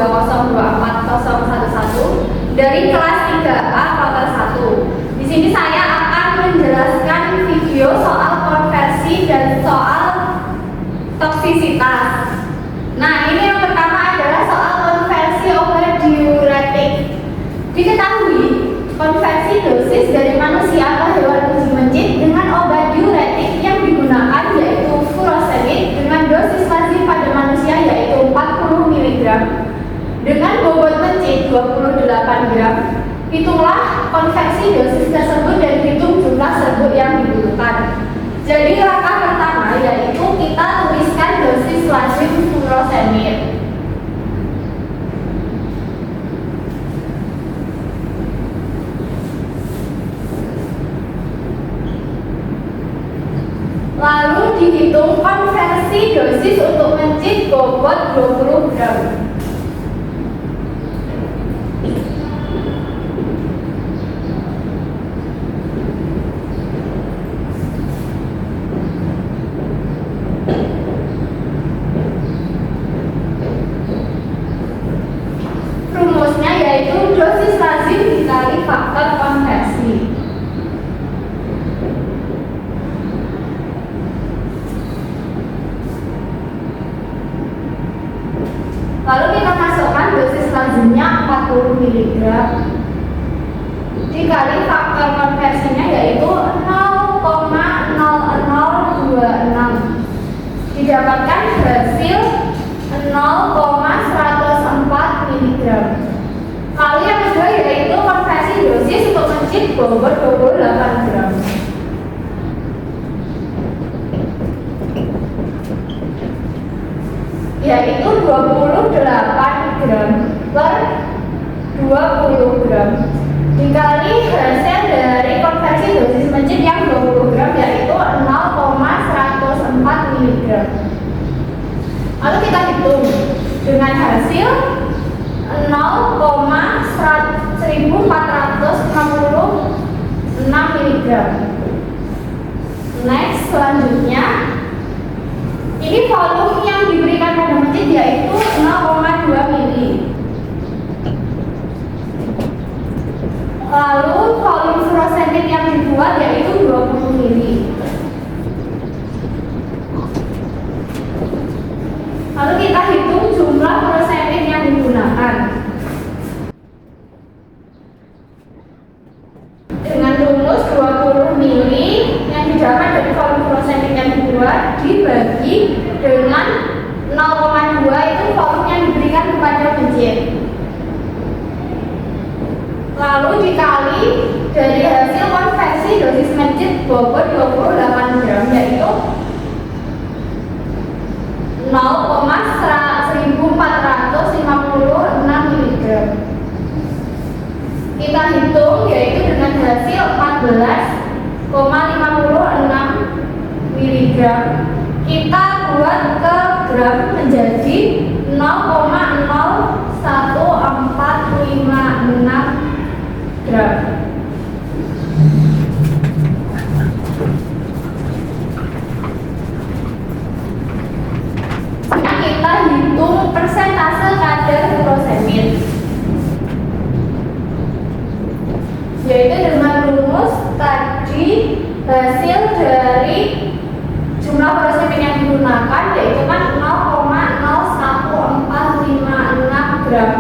0202411 dari kelas 3A kuartal 1. Di sini saya akan menjelaskan video soal konversi dan soal toksisitas. Nah, ini yang pertama adalah soal konversi obat diuretik. Diketahui konversi dosis dari manusia ke hewan uji mencit dengan obat diuretik yang digunakan yaitu furosemid dengan dosis lazim pada manusia yaitu 40 mg dengan bobot mencit 28 gram. Hitunglah konversi dosis tersebut dan hitung jumlah serbuk yang dibutuhkan. Jadi langkah pertama yaitu kita tuliskan dosis lazim furosemid. Lalu dihitung konversi dosis untuk mencit bobot 20 gram. Rumusnya yaitu dosis lazim dikali faktor konversi. Lalu kita masukkan dosis lazimnya 40 mg dikali faktor konversinya yaitu 0,0026, didapatkan hasil 0,104 mg. Lalu yang kedua yaitu konversi dosis untuk mencit bobot 28 gram. Yaitu 28 gram per 20 gram dikali hasil dari konversi dosis mencit yang 20 gram yaitu 0,104 mg. Lalu kita hitung dengan hasil 0,1456 mg. Next, selanjutnya ini volume yang diberikan pada mencit yaitu 0,2 mili. Lalu volume furosemid yang dibuat yaitu 20 mili. Lalu kita hitung jumlah furosemid yang digunakan. Dengan rumus 20 mili yang didapat dari volume furosemid yang dibuat dibagi dengan 0,2 itu volume yang diberikan kepada mencit. Lalu dikali dari hasil konversi dosis mencit bobot 28 gram yaitu 0,1456 mg. Kita hitung yaitu dengan hasil 14,56 mg. Kita buat ke gram menjadi 0,01456 gram. Kita hitung persentase kadar furosemid yaitu dengan rumus tadi hasil dari jumlah furosemid yang digunakan yaitu kan 0,01456 gram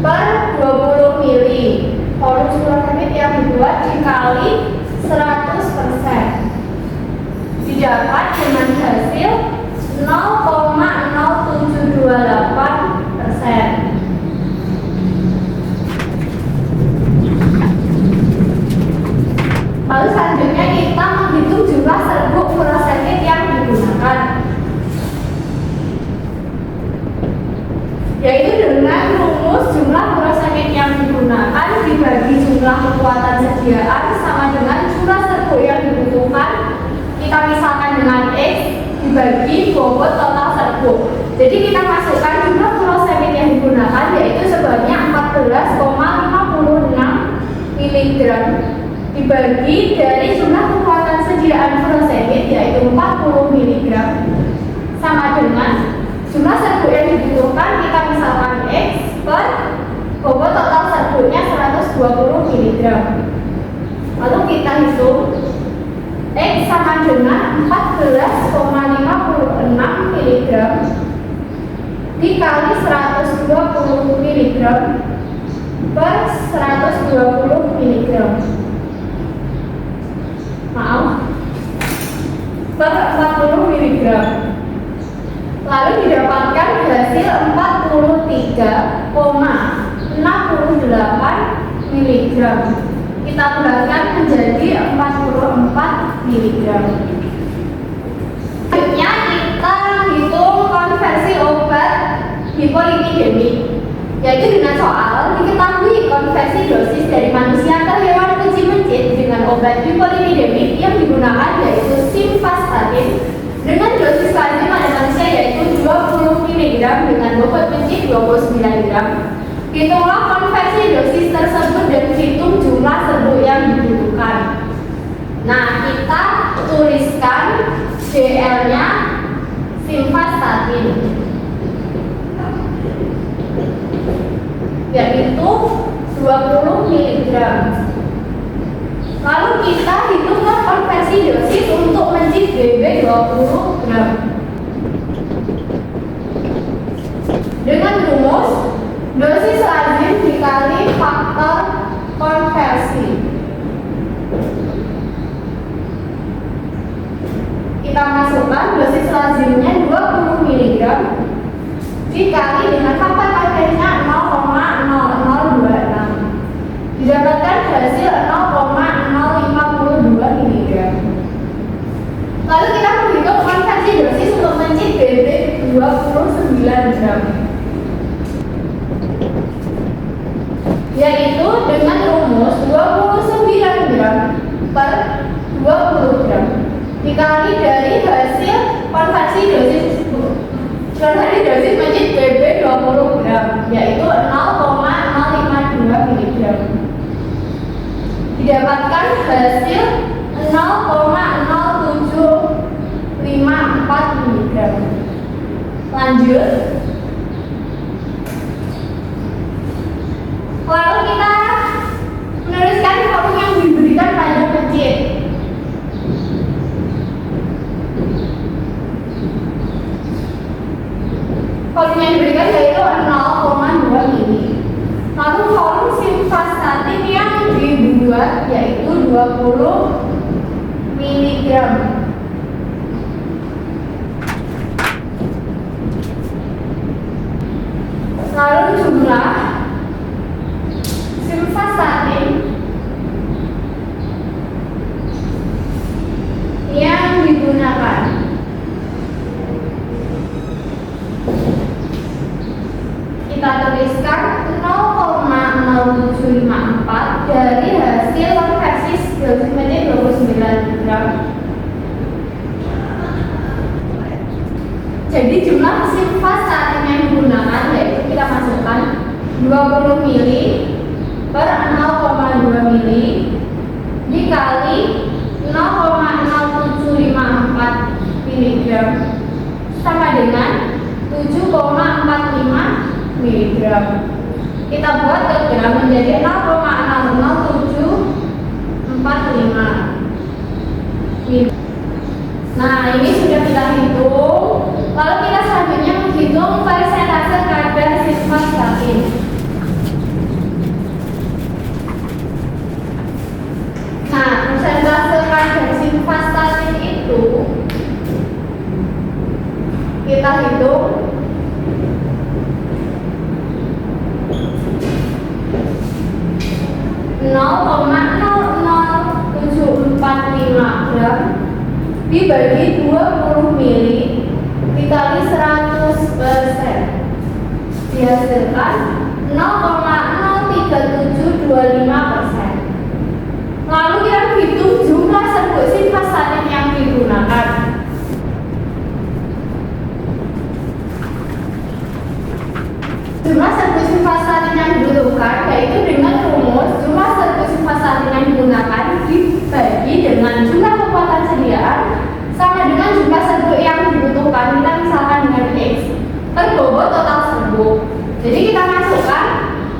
per 20 mili. Volume furosemid yang dibuat dikali 100% didapat dengan hasil 0,0728%. Lalu selanjutnya kita menghitung jumlah serbuk furosemid yang digunakan yaitu dengan rumus jumlah furosemid yang digunakan dibagi jumlah kekuatan sediaan sama dengan jumlah serbuk yang dibutuhkan. Kita misalkan dengan X dibagi bobot total serbuk. Jadi kita masukkan jumlah furosemid yang digunakan yaitu sebanyak 14,56 mg dibagi dari jumlah kekuatan sediaan furosemid yaitu 40 mg sama dengan jumlah serbuk yang dibutuhkan. Kita misalkan Lalu kita hitung X sama dengan 14,56 mg dikali 120 mg per 120 mg. Maaf, per 40 mg. Lalu didapatkan hasil 43,68 mg. Kita bulatkan menjadi 44 mg. Selanjutnya kita hitung konversi obat hipolipidemik, yaitu dengan soal diketahui konversi dosis dari manusia ke hewan uji mencit dengan obat hipolipidemik yang digunakan yaitu simvastatin dengan dosis lazim pada manusia yaitu 20 mg dengan bobot mencit 29 gram. Hitunglah konversi dosis tersebut dan hitung jumlah serbuk yang dibutuhkan. Nah, kita tuliskan DL-nya simvastatin, yaitu 20 mg. Lalu kita hitunglah konversi dosis untuk mencit BB 20 gram. Dengan rumus dosis lazim dikali faktor konversi. Kita masukkan dosis lazimnya 20 mg dikali dengan faktor konversinya 0,0026. Didapatkan hasil 0,052 mg. Lalu kita menghitung konversi dosis untuk mencit BB 29 gram, yaitu dengan rumus 29 gram per 20 gram dikali dari hasil konversi dosis mencit BB 20 gram, yaitu 0,052 mg. Didapatkan hasil 0,0754 mg. Lanjut. Lalu kita menuliskan volume yang diberikan pada mencit. Volume yang diberikan yaitu 0,2 mili. Lalu volume simvastatin yang dibuat yaitu 20 mg. Lalu jumlah simvastatin yang digunakan. Kita tuliskan 0,0754 dari hasil konversi dosis mencit 29 gram. Jadi jumlah simvastatin yang digunakan yaitu kita masukkan 20 mili per 0,2 mili dikali 0,0754 mg sama dengan 7,45 mg. Kita buat ke gram menjadi 0,00745 mg. Nah, ini sudah kita hitung. Lalu kita selanjutnya menghitung persentase kadar simvastatin. Nah, persentase kadar simvastatin itu kita hitung 0,00745 gram dibagi 20 mili dikali 100% dihasilkan 0,03725%. Lalu kita hitung jumlah serbuk simvastatin yang digunakan. Jumlah serbuk simvastatin yang dibutuhkan yaitu dengan rumus jumlah serbuk simvastatin yang digunakan dibagi dengan jumlah kekuatan sediaan sama dengan jumlah serbuk yang dibutuhkan. Kita misalkan dengan X per bobot total serbuk. Jadi kita masukkan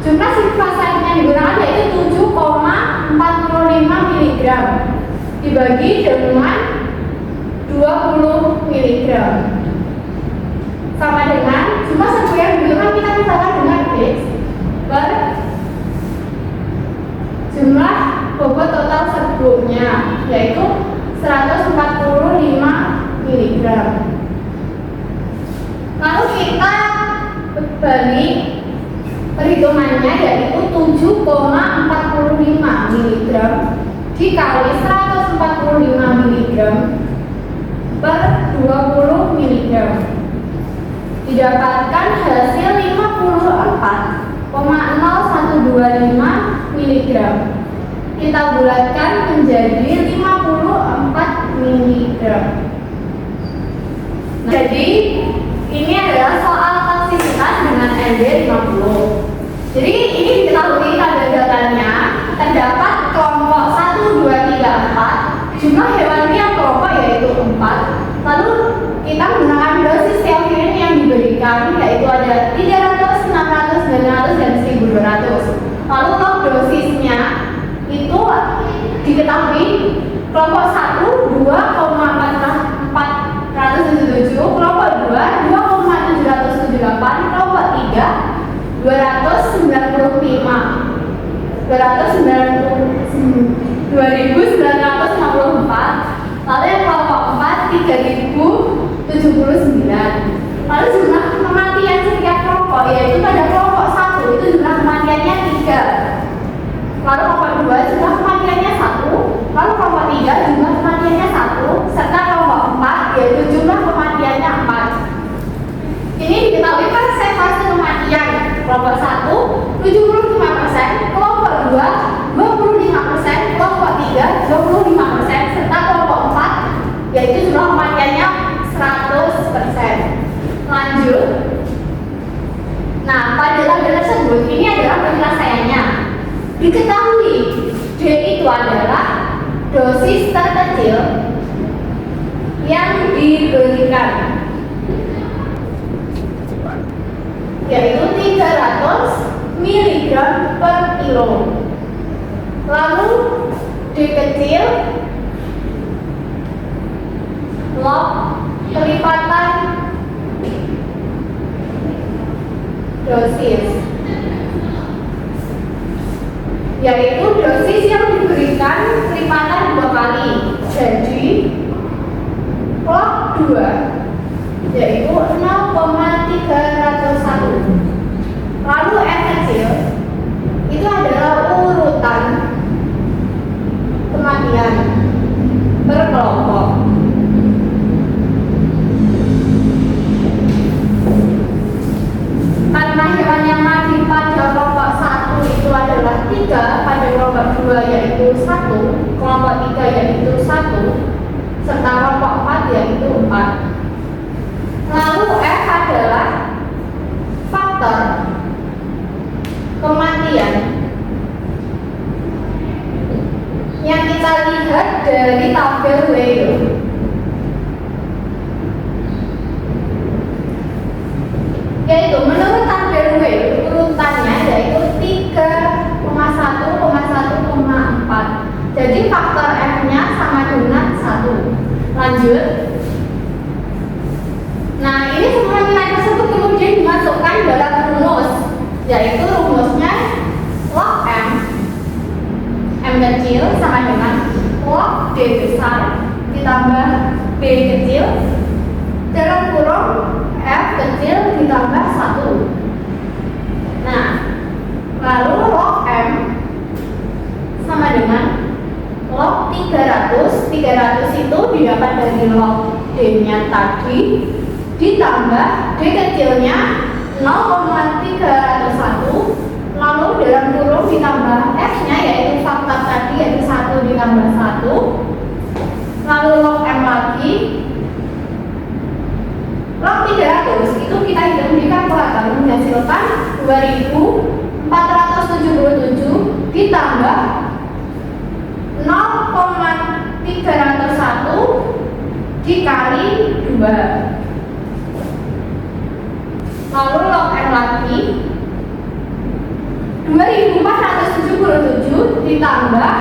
jumlah simvastatin yang digunakan yaitu 7,45 dibagi dengan 20 mg sama dengan cuma sabu yang dulu kan kita misalkan dengan X per jumlah bobot total serbuknya yaitu 145 mg. Lalu kita balik perhitungannya yaitu 7,45 mg dikali 145 mg per 20 mg didapatkan hasil 54,0125 mg. Kita bulatkan menjadi 54 mg. Jadi ini adalah soal toksisitas dengan ND50. Jadi ini diketahui pada datanya terdapat kelompok 1, 2, 3, 4. Jumlah hewan yang kelompok yaitu 4. Lalu kita menggunakan dosis teofirin yang diberikan yaitu ada 300, 600, 900, dan 1200. Lalu log dosisnya itu diketahui kelompok 1 2,477, kelompok 2 2,778, kelompok 3 295 2.954, lalu yang kelompok 4 3.079. Lalu jumlah kematian setiap kelompok yaitu pada kelompok 1 itu jumlah kematiannya 3, lalu kelompok 2 jumlah kematiannya 1, lalu kelompok 3 jumlah kematiannya 1, serta kelompok 4 yaitu jumlah kematiannya 4. Ini diketahui persentase kematian kelompok 1 75%, kelompok 2 25%, kelompok 3 25%, serta kelompok 4 yaitu jumlah kematiannya 100%. Lanjut. Nah, pada tabel tersebut ini adalah penyelesaiannya. Diketahui D itu adalah dosis terkecil yang diberikan yaitu 300 mg per kilo. Lalu D kecil log kelipatan dosis yaitu dosis yang diberikan kelipatan 2 kali, jadi log 2 yaitu 0,301. Lalu F kecil itu adalah urutan kematian per kelompok. Karena hewan yang mati pada kelompok 1 itu adalah 3, pada kelompok 2 yaitu 1, kelompok 3 yaitu 1, serta kelompok 4 yaitu 4. Lalu F adalah faktor kematian yang kita lihat dari tabel Weyl. Yaitu menurut tabel Weyl urutannya yaitu 3,1,1,4. Jadi faktor F-nya sama dengan 1. Lanjut. Nah, ini semua nilai tersebut kemudian dimasukkan dalam rumus, yaitu rumusnya log M kecil sama dengan log D besar ditambah B kecil dalam kurung F kecil ditambah 1. Nah, lalu log M sama dengan log 300. 300 itu didapat dari log D-nya tadi ditambah D kecilnya 0,301, lalu dalam kurung ditambah F-nya yaitu faktor tadi yaitu 1 ditambah 1, lalu log M lagi. Log 300 itu kita hitung di kalkulator menghasilkan 2477 ditambah 0,301 dikali 2. Lalu log M lagi 2477 ditambah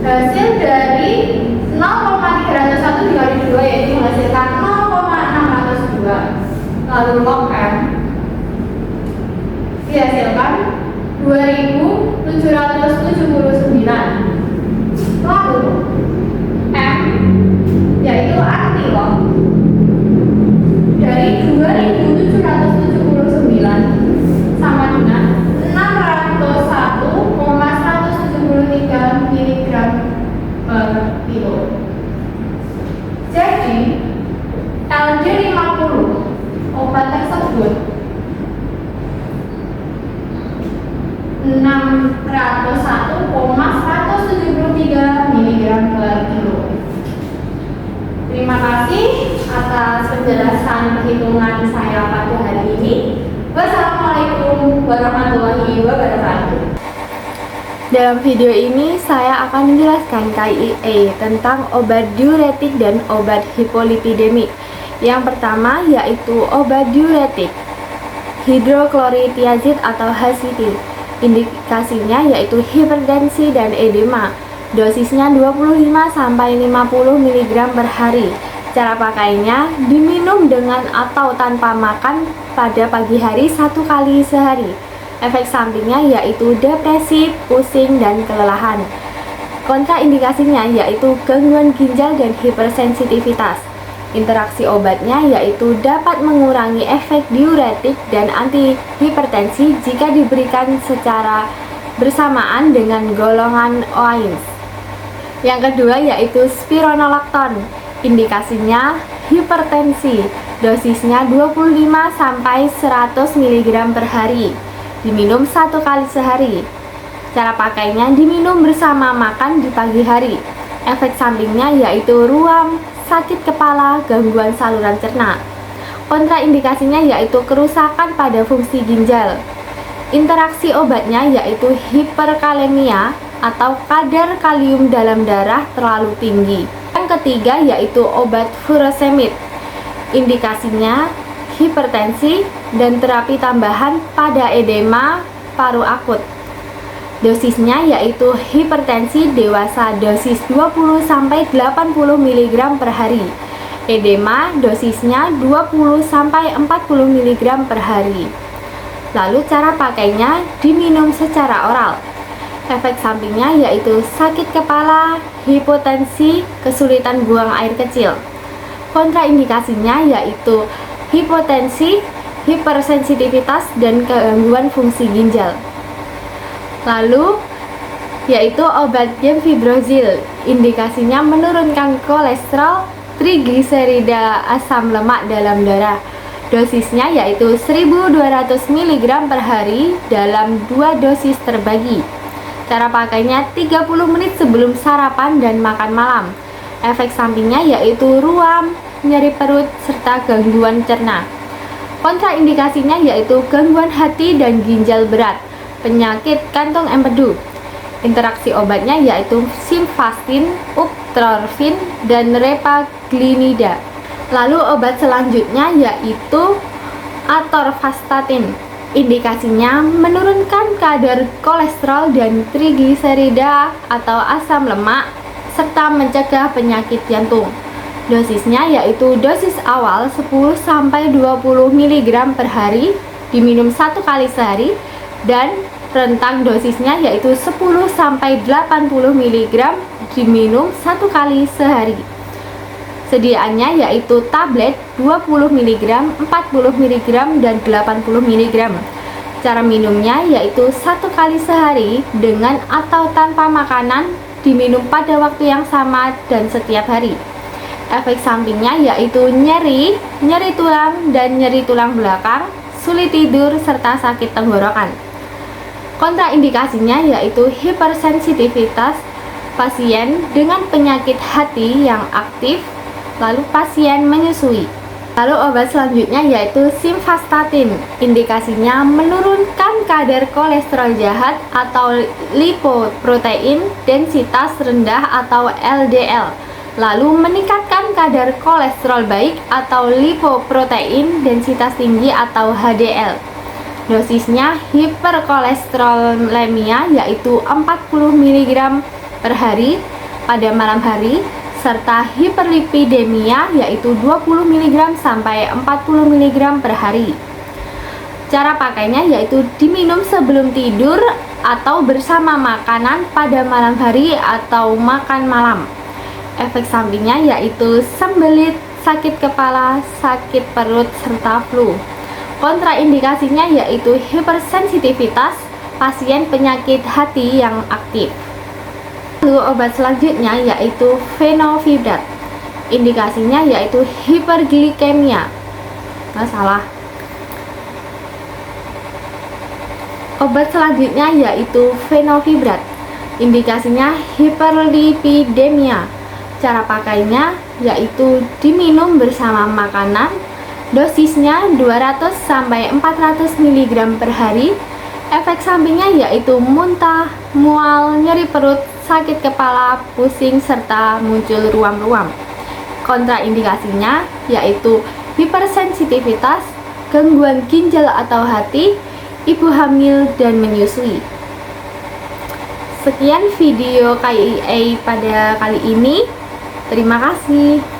Hasil dari 0,301 dikali 2 yaitu menghasilkan 0,602. Lalu log M dihasilkan 2779. Lalu M yaitu antilog dari 2779 sama dengan 601,173 mg per kilo. Jadi LD50 obat tersebut 601,173 mg per kilo. Terima kasih atas penjelasan perhitungan saya pada hari ini. Wassalamualaikum warahmatullahi wabarakatuh. Dalam video ini saya akan menjelaskan KIE tentang obat diuretik dan obat hipolipidemik. Yang pertama yaitu obat diuretik, hidrokloritiazid atau HCT. Indikasinya yaitu hipertensi dan edema. Dosisnya 25-50 mg per hari. Cara pakainya diminum dengan atau tanpa makan pada pagi hari 1 kali sehari. Efek sampingnya yaitu depresi, pusing, dan kelelahan. Kontraindikasinya yaitu gangguan ginjal dan hipersensitivitas. Interaksi obatnya yaitu dapat mengurangi efek diuretik dan antihipertensi jika diberikan secara bersamaan dengan golongan OAINS. Yang kedua yaitu spironolakton. Indikasinya hipertensi. Dosisnya 25-100 mg per hari. Diminum 1 kali sehari. Cara pakainya diminum bersama makan di pagi hari. Efek sampingnya yaitu ruam, sakit kepala, gangguan saluran cerna. Kontraindikasinya yaitu kerusakan pada fungsi ginjal. Interaksi obatnya yaitu hiperkalemia atau kadar kalium dalam darah terlalu tinggi. Yang ketiga yaitu obat furosemid. Indikasinya hipertensi dan terapi tambahan pada edema paru akut. Dosisnya yaitu hipertensi dewasa dosis 20-80 mg per hari. Edema dosisnya 20-40 mg per hari. Lalu cara pakainya diminum secara oral. Efek sampingnya yaitu sakit kepala, hipotensi, kesulitan buang air kecil. Kontraindikasinya yaitu hipotensi, hipersensitivitas, dan gangguan fungsi ginjal. Lalu yaitu obat gemfibrozil. Indikasinya menurunkan kolesterol, trigliserida, asam lemak dalam darah. Dosisnya yaitu 1200 mg per hari dalam 2 dosis terbagi. Cara pakainya 30 menit sebelum sarapan dan makan malam. Efek sampingnya yaitu ruam, nyeri perut, serta gangguan cerna. Kontraindikasinya yaitu gangguan hati dan ginjal berat, penyakit kantong empedu. Interaksi obatnya yaitu simvastatin, uptrorfin, dan repaglinida. Lalu obat selanjutnya yaitu atorvastatin. Indikasinya menurunkan kadar kolesterol dan trigliserida atau asam lemak, serta mencegah penyakit jantung. Dosisnya yaitu dosis awal 10-20 mg per hari, diminum 1 kali sehari, dan rentang dosisnya yaitu 10-80 mg, diminum 1 kali sehari. Sediaannya yaitu tablet 20 mg, 40 mg, dan 80 mg. Cara minumnya yaitu 1 kali sehari dengan atau tanpa makanan, diminum pada waktu yang sama dan setiap hari. Efek sampingnya yaitu nyeri, nyeri tulang dan nyeri tulang belakang, sulit tidur, serta sakit tenggorokan. Kontraindikasinya yaitu hipersensitivitas, pasien dengan penyakit hati yang aktif, lalu pasien menyusui. Lalu obat selanjutnya yaitu simvastatin. Indikasinya menurunkan kadar kolesterol jahat atau lipoprotein densitas rendah atau LDL, lalu meningkatkan kadar kolesterol baik atau lipoprotein densitas tinggi atau HDL. Dosisnya hiperkolesterolemia yaitu 40 mg per hari, pada malam hari, serta hiperlipidemia yaitu 20 mg sampai 40 mg per hari. Cara pakainya yaitu diminum sebelum tidur atau bersama makanan pada malam hari atau makan malam. Efek sampingnya yaitu sembelit, sakit kepala, sakit perut, serta flu. Kontraindikasinya yaitu hipersensitivitas pasien penyakit hati yang aktif. Lalu obat selanjutnya yaitu fenovibrat. Indikasinya yaitu hiperglikemia. Salah. Obat selanjutnya yaitu fenovibrat. Indikasinya hiperlipidemia. Cara pakainya yaitu diminum bersama makanan. Dosisnya 200 sampai 400 mg per hari. Efek sampingnya yaitu muntah, mual, nyeri perut, sakit kepala, pusing, serta muncul ruam-ruam. Kontraindikasinya yaitu hipersensitivitas, gangguan ginjal atau hati, ibu hamil, dan menyusui. Sekian video KIA pada kali ini. Terima kasih.